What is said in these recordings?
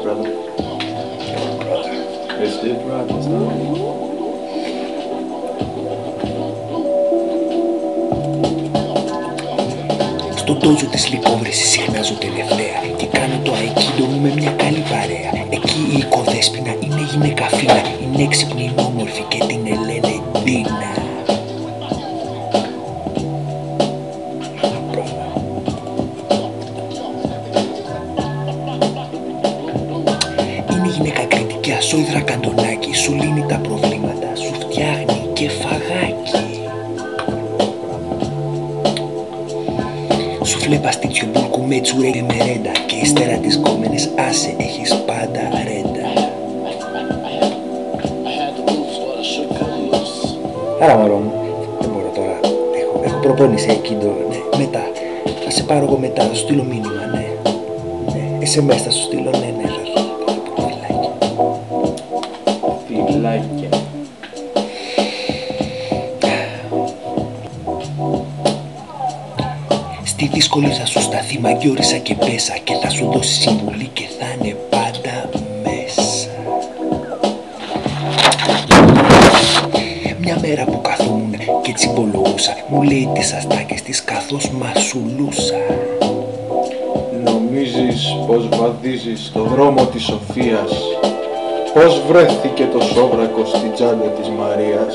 brother. It's good, brother. Στο ντόζο της λυκόβρησης συχνάζω τελευταία και κάνω το αικίντο μου με μια καλή παρέα. Εκεί η οικοδέσποινα είναι γυναίκα φίνα, είναι έξυπνη, είναι όμορφη και την ελένε Ντίνα. Είναι γυναίκα κριτική, ασόιδρα καντονάκι, σου λύνει τα προβλήματα, σου φτιάχνει και φαγάκι. Σουφλέ παστίτσιο μπουρκου με τσουρέλι με ρέντα και ύστερα τις κόμενες άσε έχεις πάντα ρέντα. Άρα μωρό μου, δεν μπορώ τώρα, έχω προπόνηση εκείνο, ναι, μετά. Θα σε πάρω εγώ μετά, θα σου στείλω μήνυμα, ναι. SMS θα σου στείλω, ναι, θα έρθω. Φιλάκια. Στη δύσκολη θα σου σταθεί μαγκιόρισα και πέσα και θα σου δώσει συμβουλή και θα είναι πάντα μέσα. Μια μέρα που καθόμουν και τσιμπολογούσα, μου λέει τις αστάκες της καθώς μασουλούσα. Νομίζεις πως βαδίζεις στο δρόμο της σοφίας, πως βρέθηκε το σόβρακο στη τσάντα της Μαρίας.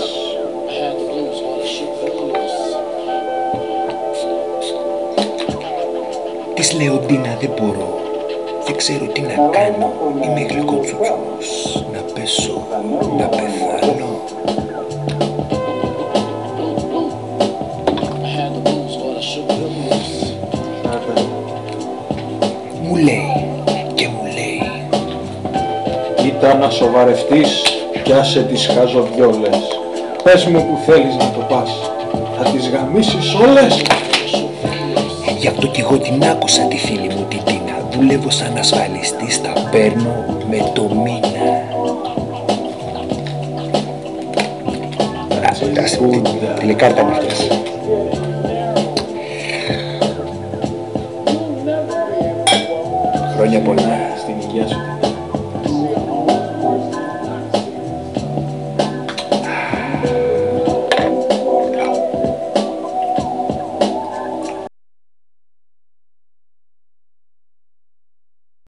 Της λέω Ντίνα δεν μπορώ, δεν ξέρω τι να κάνω, είμαι γλυκότσουτσος, να πέσω, να πεθάνω. Μου λέει και μου λέει, Κοίτα να σοβαρευτείς κι άσε τις χαζοβιόλες. Πες μου που θέλεις να το πας, θα τις γαμίσεις όλες. Γι' αυτό κι εγώ την άκουσα τη φίλη μου την Τίνα. Δουλεύω σαν ασφαλιστής, τα παίρνω με το μήνα. Τηλεκάρτα νύχτες. Χρόνια πολλά.